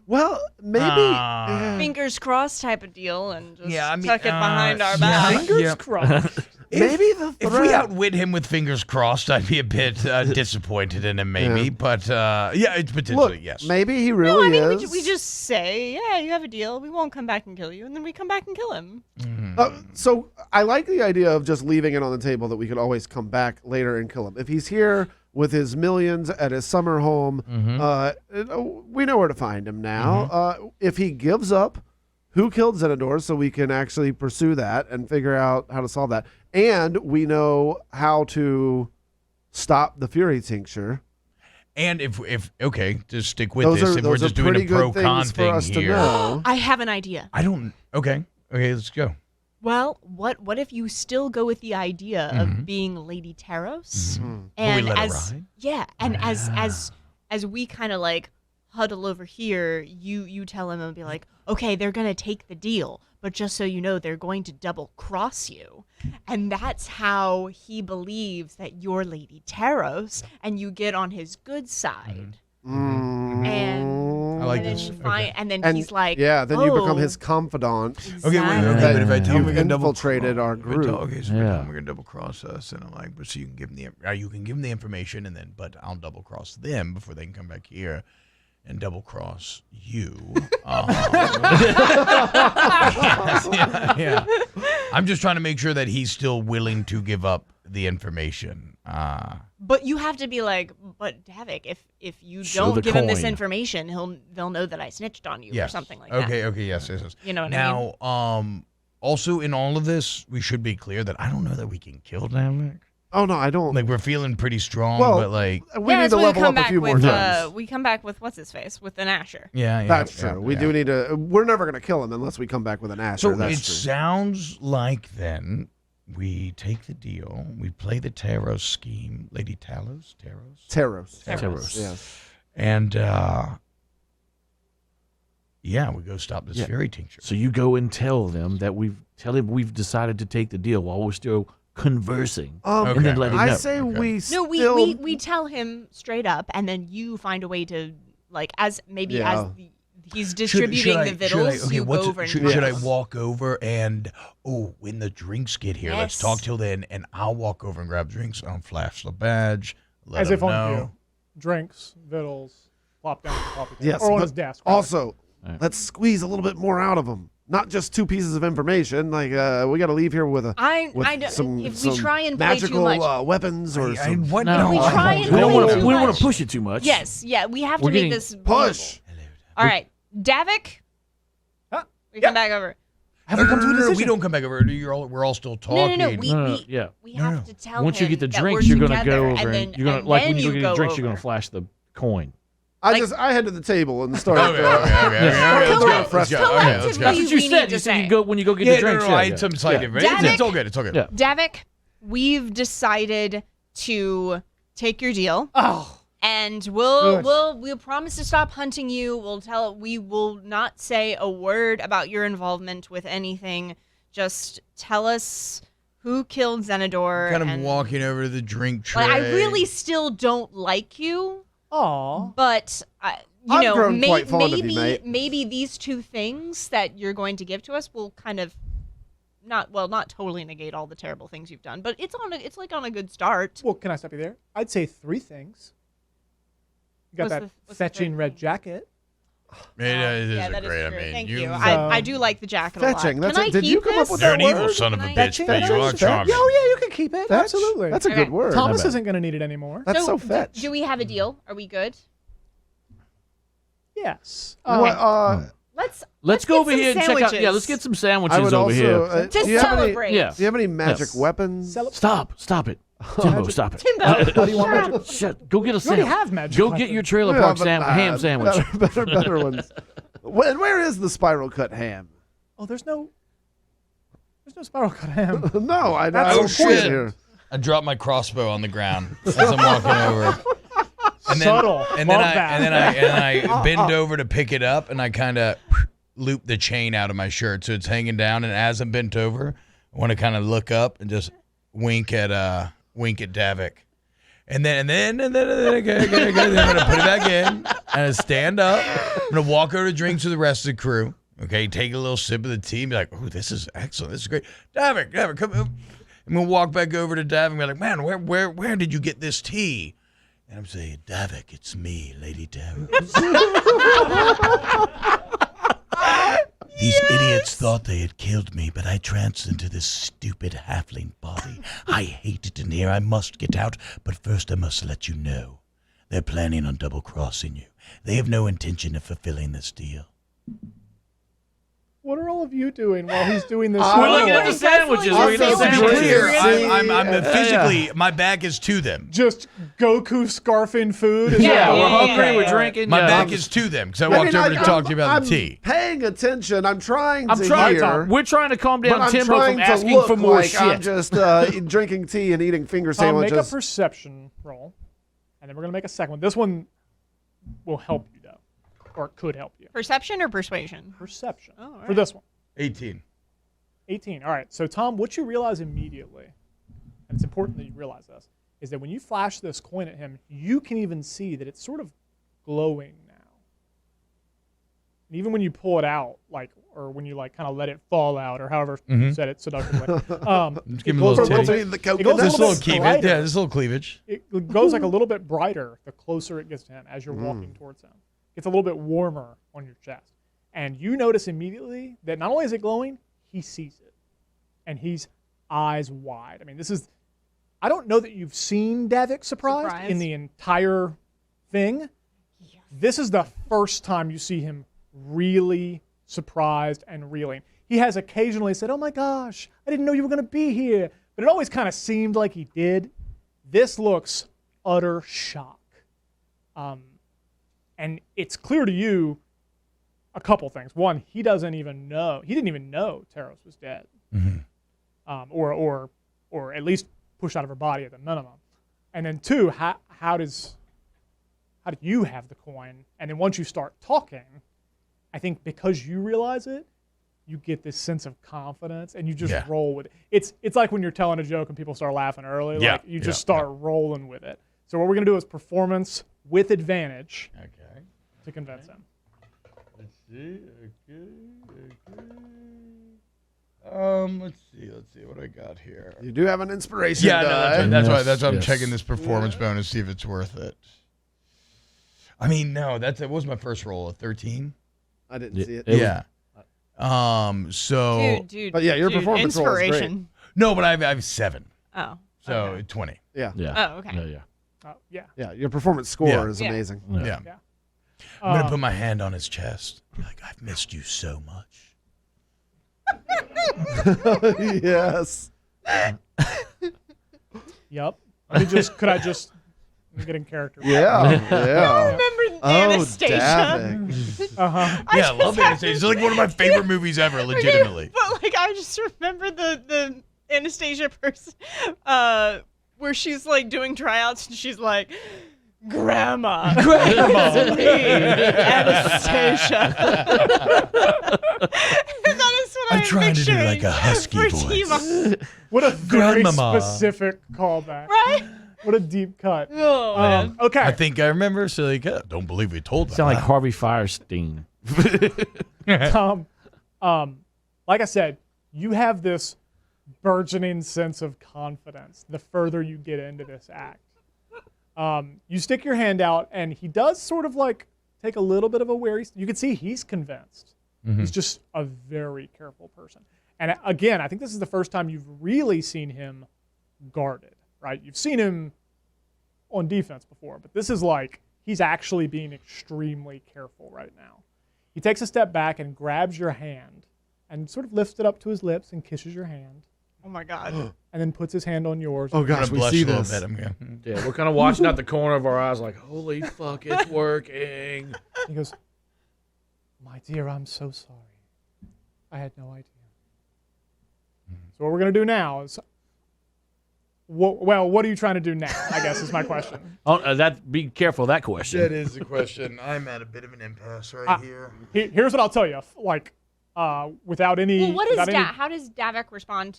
well, maybe. fingers crossed type of deal and just Yeah, I mean, tuck it behind our yeah. back. Fingers crossed. Maybe the if we outwit him with fingers crossed, I'd be a bit disappointed in him, maybe. Yeah. But yeah, it's potentially Look, yes. maybe he No, really I mean, is. we just say, yeah, you have a deal. We won't come back and kill you. And then we come back and kill him. So I like the idea of just leaving it on the table that we could always come back later and kill him. If he's here with his millions at his summer home, we know where to find him now. If he gives up who killed Zenador, so we can actually pursue that and figure out how to solve that. And we know how to stop the Fury tincture. And if okay, just stick with Those this. are If we're those are just doing pretty a good pro-con things for thing us to here, know. I have an idea. I don't. Okay, let's go. Well, what if you still go with the idea of being Lady Taros? Mm. And we let it as ride? and as we kind of like huddle over here, you tell him and be like, okay, they're gonna take the deal, but just so you know, they're going to double cross you, and that's how he believes that you're Lady Taros, and you get on his good side. And I like and then this. you find, Okay. and then And he's like, yeah, then you become "Oh, his confidant. Okay, wait, exactly." but if I tell him You've we're gonna double infiltrated our group. Okay, so Yeah. we're gonna double cross us, and I'm like, but so you can give them you can give them the information, and then but I'll double cross them before they can come back here and double cross you. Yeah. I'm just trying to make sure that he's still willing to give up the information. But you have to be like, but Davik, if you Show don't the give him this coin. information, they'll know that I snitched on you Yes. or something like that. Okay, yes. You know what I mean? Now, also in all of this, we should be clear that I don't know that we can kill Davik. Oh no, I don't. Like we're feeling pretty strong, Well, but like we need to level up a few more times. We come back with what's his face with an Asher. yeah, That's true. We do need to. We're never going to kill him unless we come back with an Asher. So That's it true. sounds like then we take the deal, we play the Taros scheme, Lady Talos, Taros. Taros. Yes. and yeah, we go stop this fairy tincture. So you go and tell him we've decided to take the deal while we're still conversing, and then let him know. I say Okay. we No, still. we tell him straight up, and then you find a way to like as he's distributing the vittles. You go over and should I walk over and when the drinks get here, let's Yes. talk till then, and I'll walk over and grab drinks. I'll flash the badge. Let As him if on know. you. Drinks, vittles, plop down at the coffee table. Yes, or on but his desk. rather. Also, let's squeeze a little bit more out of him. Not just 2 pieces of information. Like we got to leave here with a some if we try and play magical too much, weapons or some what? No, we try and we don't play want too to. We don't want much. to push it too much. yes, yeah, we have We're to make getting- this push. All right, Davik, we come back over. Have we come to a decision? We don't come back over. We're all still talking. No. We No, have to tell Once him you get the that drinks, we're you're gonna together, go over and and then, you're gonna and like then when you go get the drinks, over. you're gonna flash the coin. I head to the table and start. Okay. Let's go. Let's go. Okay, let's go. That's what you we said. need You to said you say. go when you go get the drinks. I had some slight information. Davik? It's all good. It's all good. Yeah. Davik, we've decided to take your deal. Oh, And Good. we'll promise to stop hunting you. We will not say a word about your involvement with anything. Just tell us who killed Zenador. Kind of and, walking over to the drink tray. Like, I really still don't like you, aw. but I've grown quite fond of you, mate. maybe these 2 things that you're going to give to us will kind of not totally negate all the terrible things you've done, but it's on a good start. Well, can I stop you there? I'd say 3 things. You got What's that the fetching third red thing? jacket. It is yeah, a that is great. true. I mean, Thank you. you. I do like the jacket Fetching, a that's lot. it. Can I Did you keep come up this? with You're that an evil word? son of a Can I- bitch, but you are Fetching? charming. Yeah, you can keep it. That's Absolutely. That's a Okay. good word. Thomas bad. isn't going to need it anymore. That's so fetch. Do we have a deal? Are we good? Yes. Let's go get over some here and check out. sandwiches. Yeah, let's get some I sandwiches would over also. here. to do you have any? celebrate. Yeah. Do you have any magic weapons? Stop it, Timbo, stop it. Timbo, How do you want magic? Shut. Go get a You already sandwich. have magic. Go weapons. get your trailer Yeah, park but, ham sandwich. Better ones. Where is the spiral cut ham? Oh, there's no spiral cut ham. No, I That's don't the see point. it here. I dropped my crossbow on the ground as I'm walking over. And then, Subtle. and then Love I that. and then I bend over to pick it up, and I kind of loop the chain out of my shirt so it's hanging down. And as I'm bent over, I want to kind of look up and just wink at Davik. And then I'm gonna put it back in. I'm gonna stand up. I'm gonna walk over to drinks with the rest of the crew. Okay, take a little sip of the tea and be like, "Oh, this is excellent. This is great." Davik, come. I'm gonna walk back over to Davik and be like, "Man, where did you get this tea?" And I'm saying, "Davik, it's me, Lady Davik." These idiots thought they had killed me, but I tranced into this stupid halfling body. I hate it in here. I must get out, but first I must let you know. They're planning on double-crossing you. They have no intention of fulfilling this deal. What are all of you doing while he's doing this? We're looking at the He's sandwiches. wrestling We're eating the with sandwiches. sandwiches. I'm physically, my back is to them. Just Goku scarfing food. Is Yeah, that- we're hungry. yeah. We're drinking. My yeah. back is to them because I walked over to talk to you about I'm the tea. paying attention. I'm trying I'm to trying. hear. We're trying to calm But down I'm Timbo trying from to asking look for more like I'm shit. just drinking tea and eating finger Tom, make a sandwiches. perception roll, and then we're gonna make a second one. This one will help you though, or it could help you. Perception or persuasion? Perception Oh, all for right. this one. 18. 18. All right. So Tom, what you realize immediately, and it's important that you realize this, is that when you flash this coin at him, you can even see that it's sort of glowing now. And even when you pull it out, like, or when you like kind of let it fall out, or however you said it seductively, Just give it him a glows little bit- titty. the it goes coconut. a This little little bit cleavage. brighter. Yeah, this little cleavage. It goes like a little bit brighter the closer it gets to him as you're walking towards him. It's a little bit warmer on your chest. And you notice immediately that not only is it glowing, he sees it. And he's eyes wide. I mean, I don't know that you've seen Davik surprised in the entire thing. Yes. This is the first time you see him really surprised and reeling. He has occasionally said, "Oh my gosh, I didn't know you were going to be here." But it always kind of seemed like he did. This looks utter shock. And it's clear to you a couple things. One, he didn't even know Taros was dead. Or at least pushed out of her body at the minimum. And then two, how do you have the coin? And then once you start talking, I think because you realize it, you get this sense of confidence and you just roll with it. It's like when you're telling a joke and people start laughing early. Yeah, Like you just start rolling with it. So what we're gonna do is performance with advantage to convince him. Let's see. Let's see what I got here. You do have an inspiration Yeah, die. no, that's why Yes, I'm yes. checking this performance bonus, see if it's worth it. I mean, no, what was my first roll? A 13? I didn't see it. Yeah. So Dude. But yeah, your dude, performance roll is great. inspiration. no, but I have 7. Oh. So okay. 20. Yeah. Yeah. Oh, okay. Yeah. Yeah. Yeah, your performance score Yeah. is Yeah. amazing. Yeah. Yeah. I'm gonna put my hand on his chest. Be like, I've missed you so much. Yes. Yep. Could I just get in character? Yeah. Yeah. Remember Oh, Anastasia? Davik. Uh-huh. Yeah, I love Anastasia. It's like one of my favorite movies ever, legitimately. But like I just remember the Anastasia person where she's like doing tryouts and she's like, Grandma. It's me, Anastasia. That is what I'm I'm trying to do picturing like a husky for voice. Tima. What a very Grandmama. specific callback. Right? What a deep cut. Oh, man. Okay. I think I remember. So like, don't believe we told them. Sound like Harvey Firestein. Tom, like I said, you have this burgeoning sense of confidence the further you get into this act. You stick your hand out, and he does sort of like take a little bit of a wary. You can see he's convinced. He's just a very careful person. And again, I think this is the first time you've really seen him guarded, right? You've seen him on defense before, but this is like he's actually being extremely careful right now. He takes a step back and grabs your hand and sort of lifts it up to his lips and kisses your hand, Oh my God. and then puts his hand on yours. Oh I'm gonna gosh, we blush see a little this. bit. I'm gonna. Yeah, we're kind of watching out the corner of our eyes like, holy fuck, it's working. He goes, "My dear, I'm so sorry. I had no idea." So what we're going to do now is, what are you trying to do now, I guess is my question. Oh, be careful of that question. That is the question. I'm at a bit of an impasse right here. Here's what I'll tell you, like, without any... Well, what is without any- how does Davik respond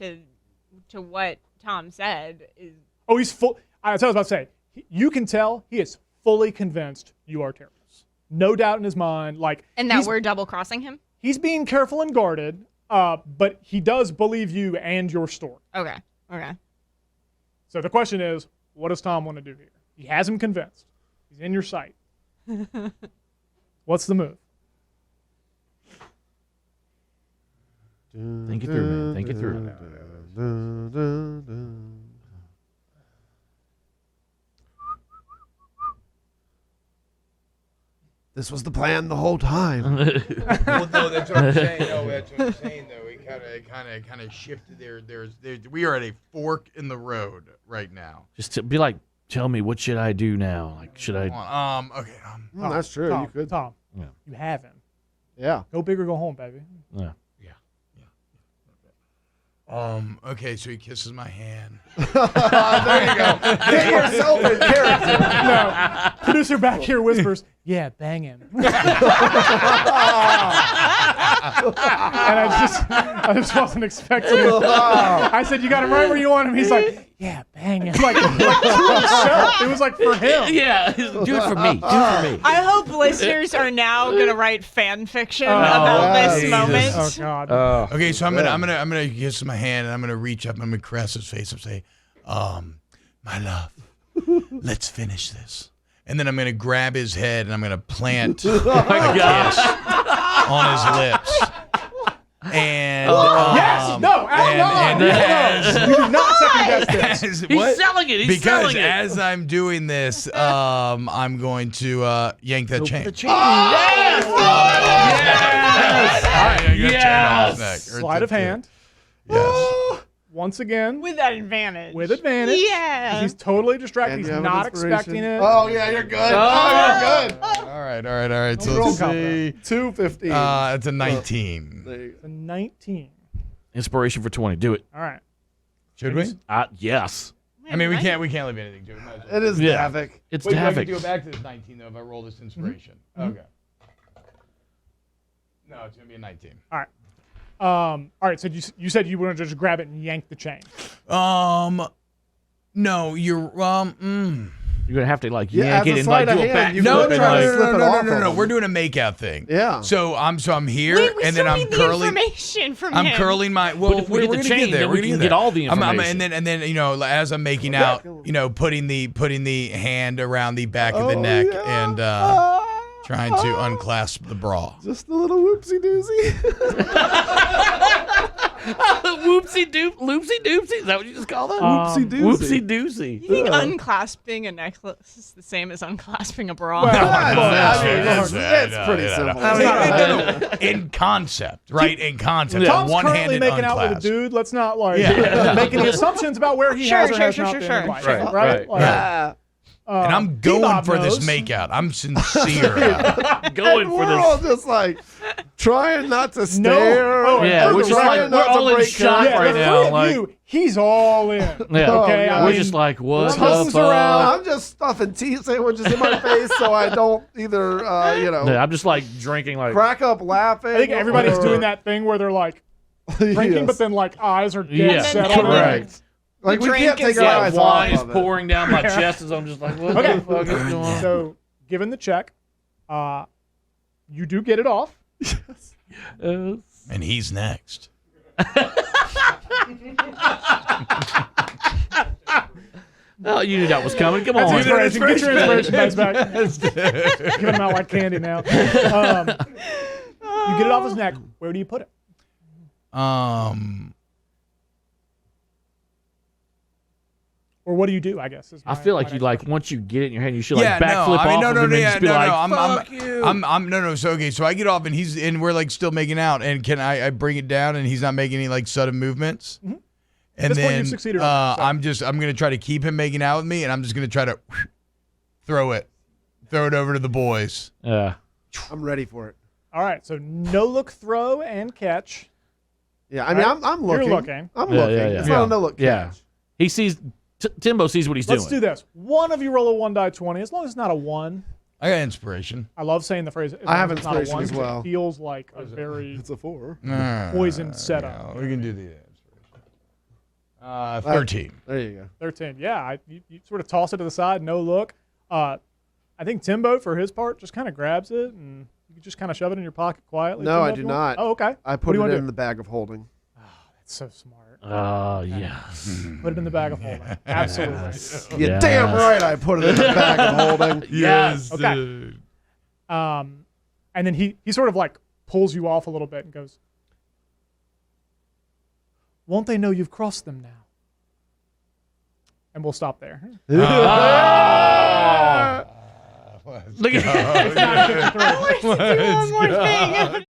to what Tom said? Oh, he's full... That's what I was about to say. You can tell he is fully convinced you are terrorists. No doubt in his mind. Like, And that he's- we're double crossing him? He's being careful and guarded, but he does believe you and your story. Okay. Okay. So the question is, what does Tom want to do here? He has him convinced. He's in your sight. What's the move? Think it through, man. Think it through. This was the plan the whole time. Well, no, that's what I'm saying. No, that's what I'm saying. Though we kind of shifted there. We are at a fork in the road right now. Just to be like, tell me, what should I do now? Like, should I? Okay. That's true. Tom, You could. Tom, Yeah. you have him. Yeah. Go big or go home, baby. Yeah. Okay, so he kisses my hand. There you go. Get yourself in character. No. Producer back here whispers, yeah, bang him. And I just wasn't expecting it. I said, you got him right where you want him. He's like, yeah, bang him. Like to himself. It was like for him. Yeah, do it for me. Do it for me. I hope listeners are now gonna write fan fiction about this Jesus. moment. Oh God. Okay, so I'm gonna kiss my hand and I'm gonna reach up and I'm gonna caress his face and say, my love, let's finish this. And then I'm gonna grab his head and I'm gonna plant a kiss on his lips. And Yes! No! and You do not second guess this. He's selling it. He's because selling it. as I'm doing this, I'm going to yank that chain. The chain. Yes! Yes! Sleight of hand. Yes. Once again, With that advantage. with advantage. Yeah. He's totally distracted. And He's you have an not inspiration. expecting it. Oh, yeah, you're good. Oh, you're good. All right. So Roll let's comp, see. 215. It's a 19. There you go. A 19. Inspiration for 20. Do it. All right. Should we? Yes. I mean, we can't leave anything to it. Might as well. It is Yeah. Havoc. It's Wait, I Havoc. can go back to this 19 though if I roll this inspiration. Okay. No, it's gonna be a 19. All right. All right. So you said you were going to just grab it and yank the chain. No, you're You're gonna have to like Yeah, yank as a it and sleight like of do a hand, you backflip No, could and try like. to slip it off of no. him. We're doing a makeout thing. Yeah. So I'm here, Wait, we and still then I'm need the curling. information from I'm him. curling my. Well, But if we we're get the gonna chain, get there. then We're we gonna can get get there. all the information. and then as I'm making out, putting the hand around the back of the neck and trying to unclasp the bra. Just a little whoopsie doozy. Whoopsie loopsie doopsie. Is that what you just call that? Whoopsie doozy. Whoopsie doozy. You think unclasping a necklace is the same as unclasping a bra? It's pretty simple. No. In concept, right? In concept, Tom's currently one-handed making out with a unclasp. dude. Let's not like Yeah. make any assumptions about where he has or has not been in life, Right, right? right. And I'm going Bebop for this knows. makeout. I'm sincere about it. Going for We're all this. just like trying not to stare. Oh, Yeah, we're just like Trying we're not to all in break shock Yeah, right the now. three Like, of you, he's all in. yeah, Okay, yeah. I we're mean, just like, what the tongues fuck? around. I'm just stuffing tea sandwiches in my face so I don't either, Yeah, I'm just like drinking like. crack up laughing. I think everybody's or- doing that thing where they're like drinking, Yes. but then like eyes are dead Yeah, set on it. correct. Like we drink can't take is our like eyes wine is off of it. pouring down my chest as I'm just like, what Okay. the fuck is going on? So, given the check, you do get it off. Uh, And he's next. oh, you knew that was coming. Come That's on. inspiration. Get your inspiration dice back. Giving them out like candy now. You get it off his neck. Where do you put it? Or what do you do? I guess. Is I my- feel like my you next like question. once you get it in your hand, you should Yeah, like backflip I mean, off of him and just be like, fuck you. I'm So okay, so I get off and we're like still making out, and can I bring it down and he's not making any like sudden movements? Mhm. And this point, then you've succeeded on that, so. I'm gonna try to keep him making out with me, and I'm just gonna try to throw it over to the boys. Yeah. I'm ready for it. All right. So no look, throw, and catch. Yeah, I mean, Right. I'm You're looking. looking. I'm Yeah, looking. yeah, yeah. It's not a no look Yeah. catch. He sees, Timbo sees what he's Let's doing. do this. One of you roll a 1 die 20. As long as it's not a 1. I got inspiration. I love saying the phrase. as I long have as it's not a inspiration 1, as 'cause well. It feels like a very It's a 4. poisoned setup. We can do the inspiration. 13. There you go. 13. Yeah, you sort of toss it to the side, no look. I think Timbo, for his part, just kind of grabs it and you can just kind of shove it in your pocket quietly. No, Timbo, I if do you want. not. Oh, okay. I What put do you it wanna in do? the bag of holding. That's so smart. Yes. Put it in the bag of holding. Absolutely. You're Yes. damn right I put it in the bag of holding. Yes. Okay. dude. And then he sort of like pulls you off a little bit and goes, "Won't they know you've crossed them now?" And we'll stop there. Look at I want to do one more thing.